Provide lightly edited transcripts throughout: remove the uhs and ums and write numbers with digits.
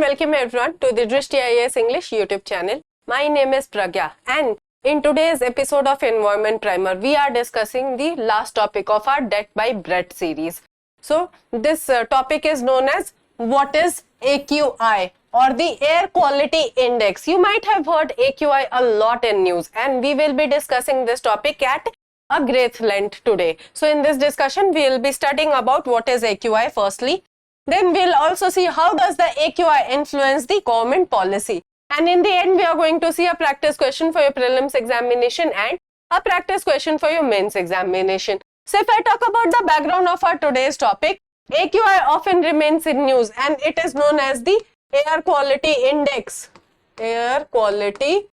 welcome everyone to the Drishti IAS English YouTube channel. My name is Pragya and in today's episode of Environment Primer, we are discussing the last topic of our Death by Breath series. So this topic is known as what is AQI or the Air Quality Index. You might have heard AQI a lot in news and we will be discussing this topic at a great length today. So in this discussion, we will be studying about what is AQI firstly. Then we'll also see how does the AQI influence the government policy. And in the end, we are going to see a practice question for your prelims examination and a practice question for your mains examination. So if I talk about the background of our today's topic, AQI often remains in news and it is known as the Air Quality Index. Air Quality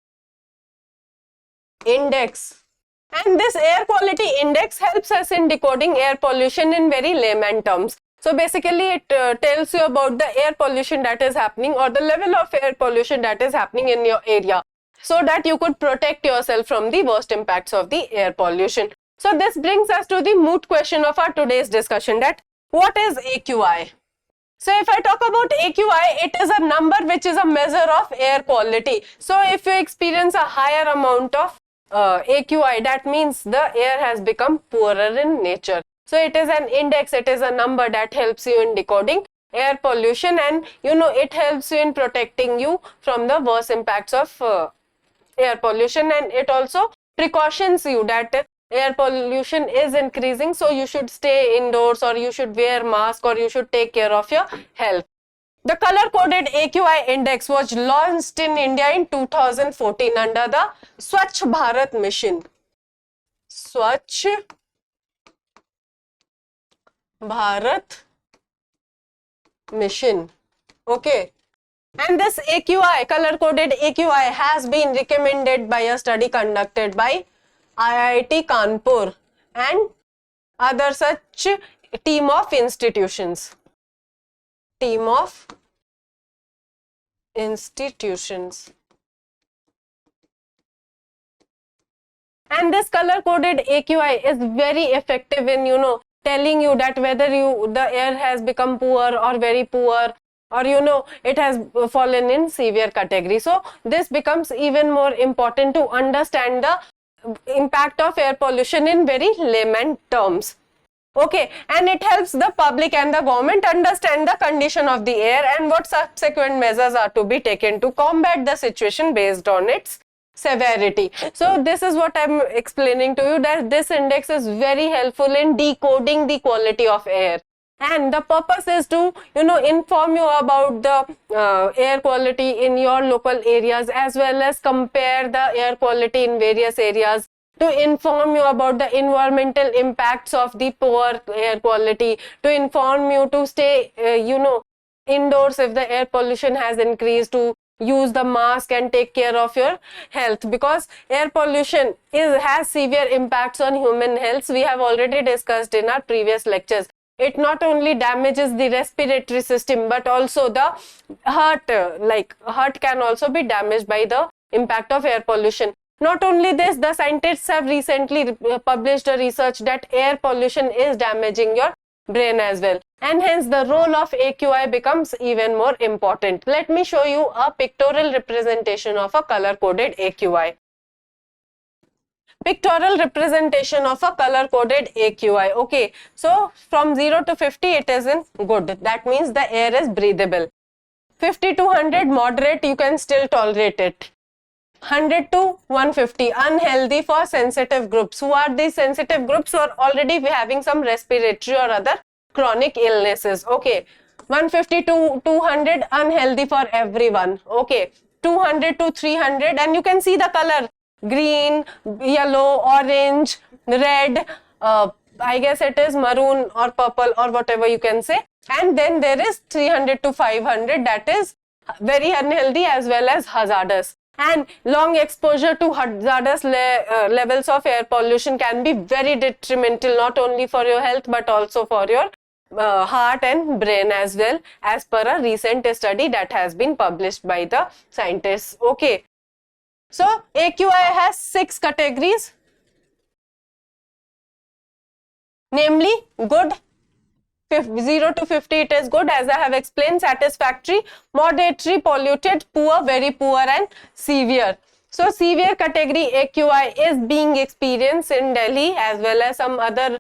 Index. And this Air Quality Index helps us in decoding air pollution in very layman terms. So basically it tells you about the air pollution that is happening or the level of air pollution that is happening in your area so that you could protect yourself from the worst impacts of the air pollution. So this brings us to the moot question of our today's discussion, that what is AQI? So if I talk about AQI, it is a number which is a measure of air quality. So if you experience a higher amount of AQI, that means the air has become poorer in nature. So it is an index, it is a number that helps you in decoding air pollution and it helps you in protecting you from the worst impacts of air pollution, and it also precautions you that air pollution is increasing, so you should stay indoors or you should wear mask or you should take care of your health. The color-coded AQI index was launched in India in 2014 under the Swachh Bharat mission. Swachh Bharat mission. Okay. And this AQI, color-coded AQI, has been recommended by a study conducted by IIT Kanpur and other such team of institutions. Team of institutions. And this color-coded AQI is very effective in, telling you that whether the air has become poor or very poor, or it has fallen in severe category. So this becomes even more important to understand the impact of air pollution in very layman terms. Okay, and it helps the public and the government understand the condition of the air and what subsequent measures are to be taken to combat the situation based on its severity. So this is what I'm explaining to you, that this index is very helpful in decoding the quality of air. And the purpose is to, inform you about the air quality in your local areas as well as compare the air quality in various areas, to inform you about the environmental impacts of the poor air quality, to inform you to stay, indoors if the air pollution has increased, to use the mask and take care of your health, because air pollution has severe impacts on human health. We have already discussed in our previous lectures. It not only damages the respiratory system but also the heart, heart can also be damaged by the impact of air pollution. Not only this, the scientists have recently published a research that air pollution is damaging your brain as well, and hence the role of AQI becomes even more important. Let me show you a pictorial representation of a color-coded AQI. Pictorial representation of a color-coded AQI. Okay, so from 0 to 50 it is in good, that means the air is breathable. 50 to 100 moderate, you can still tolerate it. 100 to 150 unhealthy for sensitive groups. Who are these sensitive groups? Who are already having some respiratory or other chronic illnesses. Okay, 150 to 200 unhealthy for everyone. Okay, 200 to 300, and you can see the color: green, yellow, orange, red, I guess it is maroon or purple or whatever you can say. And then there is 300 to 500, that is very unhealthy as well as hazardous. And long exposure to hazardous levels of air pollution can be very detrimental, not only for your health but also for your heart and brain as well, as per a recent study that has been published by the scientists. Okay, so AQI has 6 categories, namely good, 0 to 50 it is good, as I have explained, satisfactory, moderate, polluted, poor, very poor, and severe. So severe category AQI is being experienced in Delhi as well as some other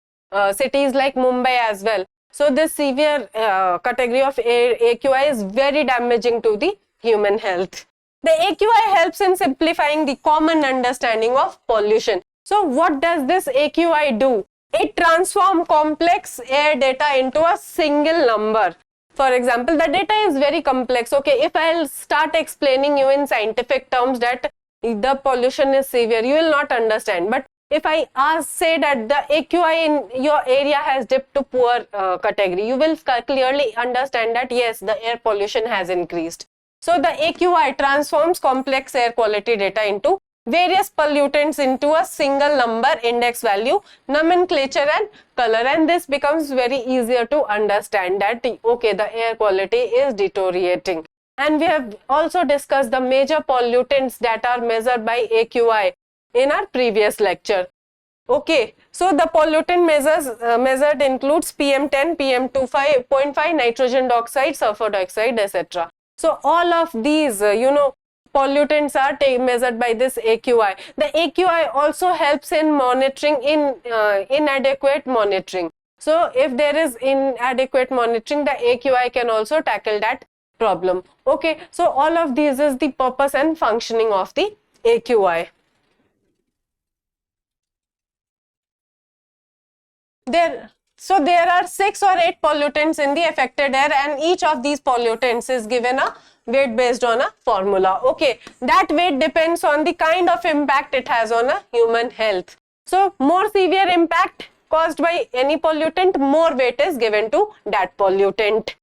cities like Mumbai as well. So this severe category of AQI is very damaging to the human health. The AQI helps in simplifying the common understanding of pollution. So what does this AQI do? It transforms complex air data into a single number. For example, the data is very complex. Okay, if I'll start explaining you in scientific terms that the pollution is severe, you will not understand. But if I say that the AQI in your area has dipped to poor category, you will clearly understand that yes, the air pollution has increased. So the AQI transforms complex air quality data into various pollutants into a single number, index value, nomenclature and color, and this becomes very easier to understand that okay, the air quality is deteriorating. And we have also discussed the major pollutants that are measured by AQI in our previous lecture. Okay, so the pollutant measured includes PM10, PM2.5, nitrogen dioxide, sulfur dioxide, etc. So all of these, pollutants are measured by this AQI. The AQI also helps in monitoring inadequate monitoring. So if there is inadequate monitoring, the AQI can also tackle that problem. Okay, so all of these is the purpose and functioning of the AQI. So there are 6 or 8 pollutants in the affected air, and each of these pollutants is given a weight based on a formula. Okay, that weight depends on the kind of impact it has on a human health. So more severe impact caused by any pollutant, more weight is given to that pollutant.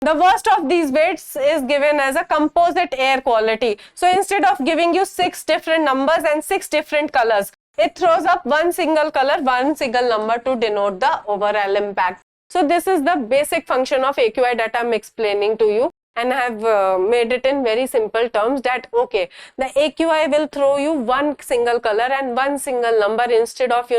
The worst of these weights is given as a composite air quality. So instead of giving you 6 different numbers and 6 different colors, it throws up one single color, one single number to denote the overall impact. So this is the basic function of AQI that I'm explaining to you, and I have made it in very simple terms that okay, the AQI will throw you one single color and one single number instead of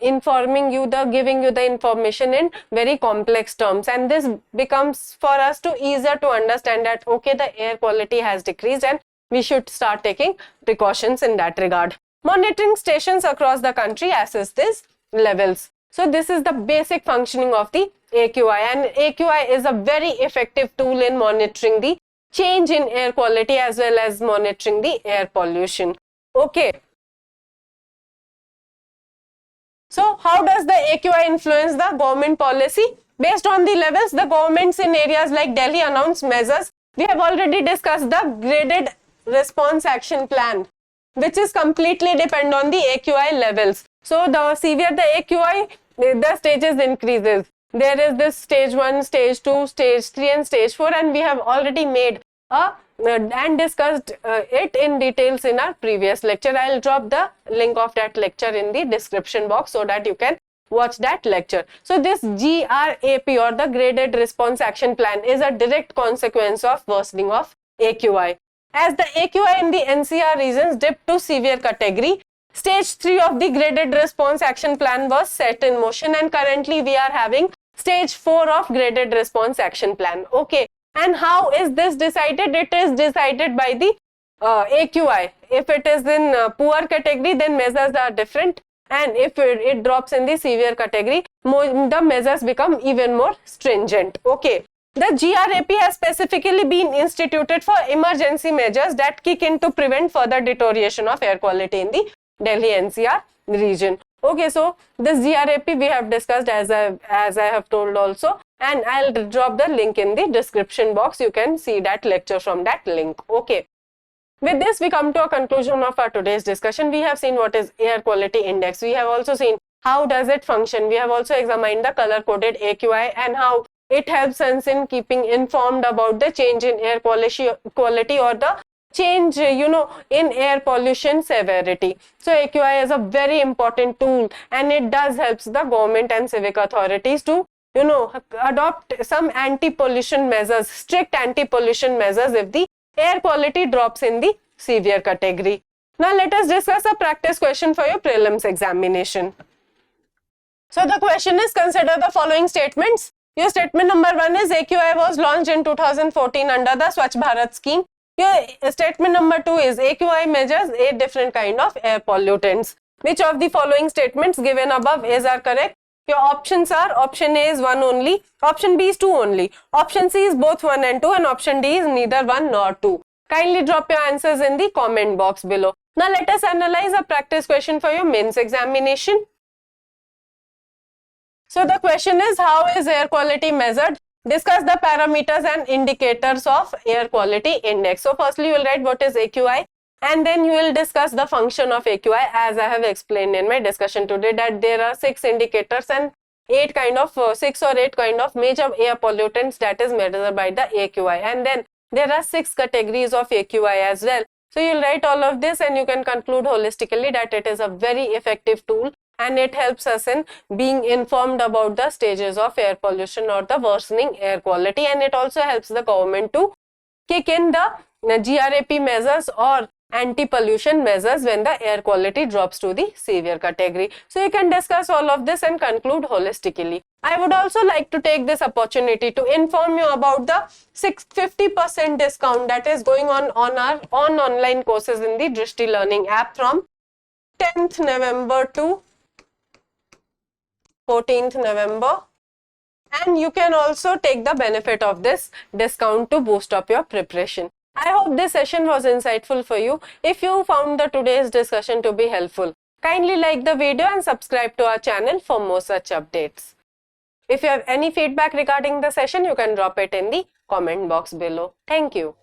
informing you, giving you the information in very complex terms, and this becomes for us to easier to understand that okay, the air quality has decreased and we should start taking precautions in that regard. Monitoring stations across the country assess these levels. So this is the basic functioning of the AQI, and AQI is a very effective tool in monitoring the change in air quality as well as monitoring the air pollution. Okay. So how does the AQI influence the government policy? Based on the levels, the governments in areas like Delhi announce measures. We have already discussed the graded response action plan, which is completely depend on the AQI levels. So the severe the AQI, the stages increases. There is this stage 1, stage 2, stage 3 and stage 4, and we have already made and discussed it in details in our previous lecture. I'll drop the link of that lecture in the description box so that you can watch that lecture. So this GRAP or the graded response action plan is a direct consequence of worsening of AQI. As the AQI in the NCR regions dipped to severe category, stage 3 of the graded response action plan was set in motion, and currently we are having stage 4 of graded response action plan. Okay, and how is this decided? It is decided by the AQI. If it is in poor category, then measures are different, and if it drops in the severe category, the measures become even more stringent. Okay. The GRAP has specifically been instituted for emergency measures that kick in to prevent further deterioration of air quality in the Delhi NCR region. Okay, so this GRAP we have discussed as I have told also, and I'll drop the link in the description box. You can see that lecture from that link. Okay. With this, we come to a conclusion of our today's discussion. We have seen what is air quality index. We have also seen how does it function. We have also examined the color coded AQI and how it helps us in keeping informed about the change in air quality or the change, in air pollution severity. So AQI is a very important tool, and it does helps the government and civic authorities to, adopt some anti-pollution measures, strict anti-pollution measures if the air quality drops in the severe category. Now let us discuss a practice question for your prelims examination. So the question is, consider the following statements. Your statement number 1 is AQI was launched in 2014 under the Swachh Bharat scheme. Your statement number 2 is AQI measures 8 different kind of air pollutants. Which of the following statements given above are correct? Your options are, option A is 1 only, option B is 2 only, option C is both 1 and 2, and option D is neither 1 nor 2. Kindly drop your answers in the comment box below. Now let us analyze a practice question for your mains examination. So the question is, how is air quality measured? Discuss the parameters and indicators of air quality index. So firstly you will write what is AQI, and then you will discuss the function of AQI, as I have explained in my discussion today, that there are 6 indicators and 6 or 8 kind of major air pollutants that is measured by the AQI, and then there are 6 categories of AQI as well. So you will write all of this and you can conclude holistically that it is a very effective tool and it helps us in being informed about the stages of air pollution or the worsening air quality, and it also helps the government to kick in the GRAP measures or anti-pollution measures when the air quality drops to the severe category. So you can discuss all of this and conclude holistically. I would also like to take this opportunity to inform you about the 50% discount that is going on our online courses in the Drishti Learning app from 10th November to 14th November, and you can also take the benefit of this discount to boost up your preparation. I hope this session was insightful for you. If you found the today's discussion to be helpful, kindly like the video and subscribe to our channel for more such updates. If you have any feedback regarding the session, you can drop it in the comment box below. Thank you.